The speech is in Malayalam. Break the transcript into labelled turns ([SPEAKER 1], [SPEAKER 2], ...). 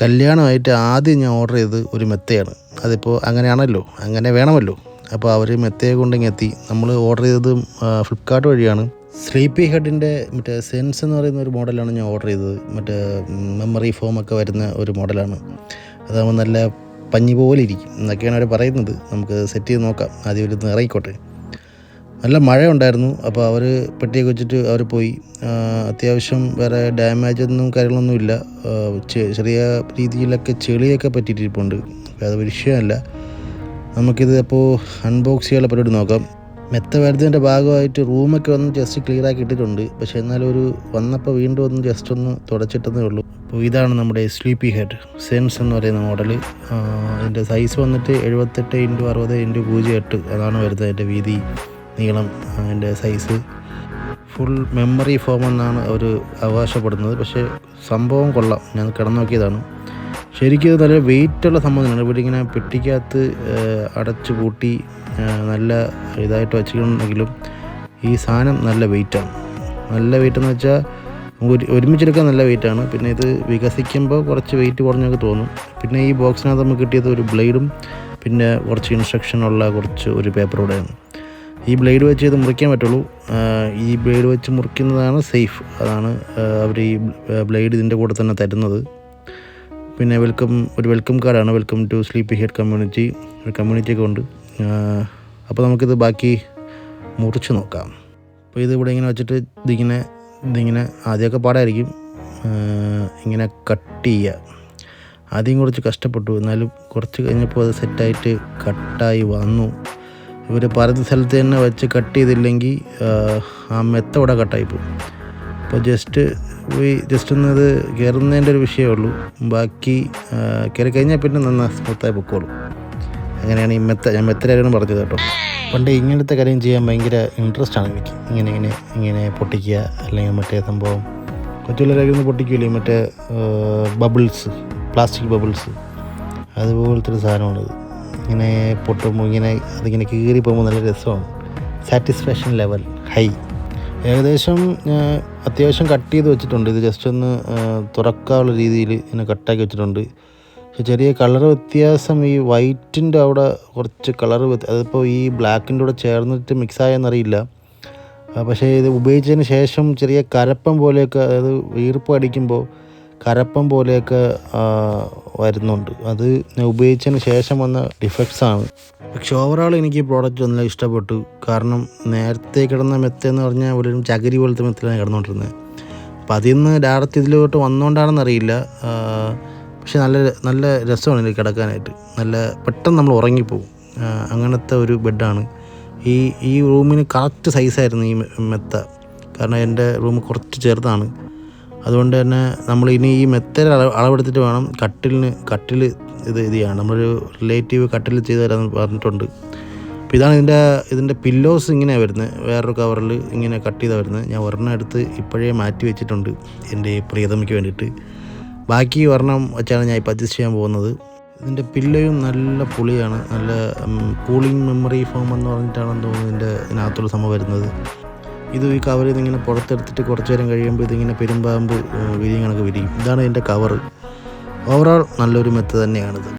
[SPEAKER 1] കല്യാണമായിട്ട് ആദ്യം ഞാൻ ഓർഡർ ചെയ്തത് ഒരു മെത്തയാണ്. അതിപ്പോൾ അങ്ങനെയാണല്ലോ, അങ്ങനെ വേണമല്ലോ. അപ്പോൾ അവർ മെത്തയെ കൊണ്ടിങ്ങ് എത്തി. നമ്മൾ ഓർഡർ ചെയ്തത് ഫ്ലിപ്കാർട്ട് വഴിയാണ്. സ്ലീപ്പി ഹെഡിൻ്റെ മറ്റേ സെൻസ് എന്ന് പറയുന്ന ഒരു മോഡലാണ് ഞാൻ ഓർഡർ ചെയ്തത്. മറ്റേ മെമ്മറി ഫോമൊക്കെ വരുന്ന ഒരു മോഡലാണ്. അതാകുമ്പോൾ നല്ല പഞ്ഞി പോലെ ഇരിക്കും എന്നൊക്കെയാണ് അവർ പറയുന്നത്. നമുക്ക് സെറ്റ് ചെയ്ത് നോക്കാം. ആദ്യം ഒരു ഇറങ്ങിക്കോട്ടെ. നല്ല മഴ ഉണ്ടായിരുന്നു. അപ്പോൾ അവർ പെട്ടിയൊക്കെ വെച്ചിട്ട് അവർ പോയി. അത്യാവശ്യം വേറെ ഡാമേജൊന്നും കാര്യങ്ങളൊന്നും ഇല്ല. ചെറിയ രീതിയിലൊക്കെ ചെളിയൊക്കെ പറ്റിയിട്ടിരിപ്പുണ്ട്. അത് വിഷയമല്ല. നമുക്കിത് അപ്പോൾ അൺബോക്സ് ചെയ്യാനുള്ള പരിപാടി നോക്കാം. മെത്ത വരുന്നതിൻ്റെ ഭാഗമായിട്ട് റൂമൊക്കെ ഒന്ന് ജസ്റ്റ് ക്ലിയർ ആക്കി ഇട്ടിട്ടുണ്ട്. പക്ഷേ എന്നാലും ഒരു വന്നപ്പോൾ വീണ്ടും ഒന്ന് ജസ്റ്റ് ഒന്ന് തുടച്ചിട്ടതേ ഉള്ളൂ. അപ്പോൾ ഇതാണ് നമ്മുടെ സ്ലീപ്പി ഹെഡ് സെൻസ് എന്ന് പറയുന്ന മോഡൽ. അതിൻ്റെ സൈസ് വന്നിട്ട് 78x60x08 അതാണ് വരുന്നത്. അതിൻ്റെ വീതി, നീളം, അതിൻ്റെ സൈസ്. ഫുൾ മെമ്മറി ഫോം എന്നാണ് അവർ അവകാശപ്പെടുന്നത്. പക്ഷേ സംഭവം കൊള്ളാം. ഞാൻ കിടന്നു നോക്കിയതാണ്. ശരിക്കും നല്ല വെയിറ്റുള്ള സംഭവം തന്നെയാണ്. ഇവിടെ ഇങ്ങനെ പെട്ടിക്കകത്ത് അടച്ചു പൂട്ടി നല്ല ഇതായിട്ട് വെച്ചിട്ടുണ്ടെങ്കിലും ഈ സാധനം നല്ല വെയിറ്റാണ്. നല്ല വെയിറ്റെന്ന് വെച്ചാൽ ഒരുമിച്ചെടുക്കാൻ നല്ല വെയിറ്റാണ്. പിന്നെ ഇത് വികസിക്കുമ്പോൾ കുറച്ച് വെയിറ്റ് കുറഞ്ഞൊക്കെ തോന്നും. പിന്നെ ഈ ബോക്സിനകത്ത് നമുക്ക് കിട്ടിയത് ഒരു ബ്ലേഡും പിന്നെ കുറച്ച് ഇൻസ്ട്രക്ഷനുള്ള ഒരു പേപ്പറൂടെയാണ്. ഈ ബ്ലേഡ് വെച്ച് ഇത് മുറിക്കാൻ പറ്റുള്ളൂ. ഈ ബ്ലേഡ് വെച്ച് മുറിക്കുന്നതാണ് സേഫ്. അതാണ് അവർ ഈ ബ്ലേഡ് ഇതിൻ്റെ കൂടെ തന്നെ തരുന്നത്. പിന്നെ ഒരു വെൽക്കം കാർഡാണ്. Welcome to sleepy head community. ഒരു കമ്മ്യൂണിറ്റിയൊക്കെ ഉണ്ട്. അപ്പോൾ നമുക്കിത് ബാക്കി മുറിച്ച് നോക്കാം. അപ്പോൾ ഇതിവിടെ ഇങ്ങനെ വെച്ചിട്ട് ഇതിങ്ങനെ ആദ്യമൊക്കെ പാടായിരിക്കും. ഇങ്ങനെ കട്ട് ചെയ്യുക. ആദ്യം കുറച്ച് കഷ്ടപ്പെട്ടു. എന്നാലും കുറച്ച് കഴിഞ്ഞപ്പോൾ അത് സെറ്റായിട്ട് കട്ടായി വന്നു. ഇവർ പറയുന്ന സ്ഥലത്ത് തന്നെ വെച്ച് കട്ട് ചെയ്തില്ലെങ്കിൽ ആ മെത്ത ഇവിടെ കട്ടായിപ്പോവും. അപ്പോൾ ജസ്റ്റ് ഒന്നത് കയറുന്നതിൻ്റെ ഒരു വിഷയമേ ഉള്ളൂ. ബാക്കി കയറി കഴിഞ്ഞാൽ പിന്നെ നന്നായി സ്മൂത്തായി പൊക്കോളും. അങ്ങനെയാണ് ഞാൻ മെത്തരാണ് പറഞ്ഞത് കേട്ടോ. പണ്ട് ഇങ്ങനത്തെ കാര്യം ചെയ്യാൻ ഭയങ്കര ഇൻട്രസ്റ്റാണ് എനിക്ക്. ഇങ്ങനെ പൊട്ടിക്കുക, അല്ലെങ്കിൽ മറ്റേ സംഭവം കൊച്ചുപിള്ളേരൊക്കെ പൊട്ടിക്കില്ലേ, മറ്റേ ബബിൾസ്, പ്ലാസ്റ്റിക് ബബിൾസ്, അതുപോലത്തെ ഒരു സാധനമാണിത്. ഇങ്ങനെ പൊട്ടുമ്പോൾ അതിങ്ങനെ കീറി പോകുമ്പോൾ നല്ല രസമാണ്. Satisfaction level high. ഏകദേശം അത്യാവശ്യം കട്ട് ചെയ്ത് വെച്ചിട്ടുണ്ട്. ഇത് ജസ്റ്റ് ഒന്ന് തുറക്കാനുള്ള രീതിയിൽ ഇങ്ങനെ കട്ടാക്കി വെച്ചിട്ടുണ്ട്. പക്ഷെ ചെറിയ കളർ വ്യത്യാസം, ഈ വൈറ്റിൻ്റെ അവിടെ കുറച്ച് കളർ അതിപ്പോൾ ഈ ബ്ലാക്കിൻ്റെ കൂടെ ചേർന്നിട്ട് മിക്സായെന്നറിയില്ല. പക്ഷേ ഇത് ഉപയോഗിച്ചതിന് ശേഷം ചെറിയ കരപ്പം പോലെയൊക്കെ, അതായത് ഈർപ്പം അടിക്കുമ്പോൾ കരപ്പം പോലെയൊക്കെ വരുന്നുണ്ട്. അത് ഞാൻ ഉപയോഗിച്ചതിന് ശേഷം വന്ന ഡിഫക്ട്സാണ്. പക്ഷെ ഓവറോൾ എനിക്ക് ഈ പ്രോഡക്റ്റ് നല്ല ഇഷ്ടപ്പെട്ടു. കാരണം നേരത്തെ കിടന്ന മെത്തയെന്ന് പറഞ്ഞാൽ ഒരു ചകിരി പോലത്തെ മെത്തയിലാണ് കിടന്നുകൊണ്ടിരുന്നത്. അപ്പോൾ അതിൽ നിന്ന് ഡയറക്റ്റ് ഇതിലോട്ട് വന്നുകൊണ്ടാണെന്നറിയില്ല. പക്ഷെ നല്ല രസമാണ് ഇതിൽ കിടക്കാനായിട്ട്. നല്ല പെട്ടെന്ന് നമ്മൾ ഉറങ്ങിപ്പോവും. അങ്ങനത്തെ ഒരു ബെഡാണ്. ഈ റൂമിന് കറക്റ്റ് സൈസായിരുന്നു ഈ മെത്ത. കാരണം എൻ്റെ റൂം കുറച്ച് ചെറുതാണ്. അതുകൊണ്ട് തന്നെ നമ്മൾ ഇനി ഈ മെത്തയുടെ അളവെടുത്തിട്ട് വേണം കട്ടിൽ ഇത് ചെയ്യണം. നമ്മളൊരു റിലേറ്റീവ് കട്ടിൽ ചെയ്ത് തരാമെന്ന് പറഞ്ഞിട്ടുണ്ട്. അപ്പോൾ ഇതാണ് ഇതിൻ്റെ പില്ലോസ് ഇങ്ങനെയാണ് വരുന്നത്. വേറൊരു കവറിൽ ഇങ്ങനെ കട്ട് ചെയ്താണ് വരുന്നത്. ഞാൻ ഒരെണ്ണം എടുത്ത് ഇപ്പോഴേ മാറ്റി വെച്ചിട്ടുണ്ട് എൻ്റെ പ്രിയതമയ്ക്ക് വേണ്ടിയിട്ട്. ബാക്കി ഒരെണ്ണം വെച്ചാണ് ഞാൻ ഇപ്പോൾ അഡ്ജസ്റ്റ് ചെയ്യാൻ പോകുന്നത്. ഇതിൻ്റെ പില്ലോയും നല്ല പുളിയാണ്. നല്ല കൂളിംഗ് മെമ്മറി ഫോം എന്ന് പറഞ്ഞിട്ടാണെന്ന് തോന്നുന്നു ഇതിനകത്തുള്ള സംഭവം വരുന്നത്. ഇത് ഈ കവറിൽ നിന്നിങ്ങനെ പുറത്തെടുത്തിട്ട് കുറച്ച് നേരം കഴിയുമ്പോൾ ഇതിങ്ങനെ പെരുമ്പാമ്പ് വിരിയും കണക്ക് വിരിയും. ഇതാണ് ഇതിൻ്റെ കവറ്. ഓവറോൾ നല്ലൊരു മെത്ത തന്നെയാണിത്.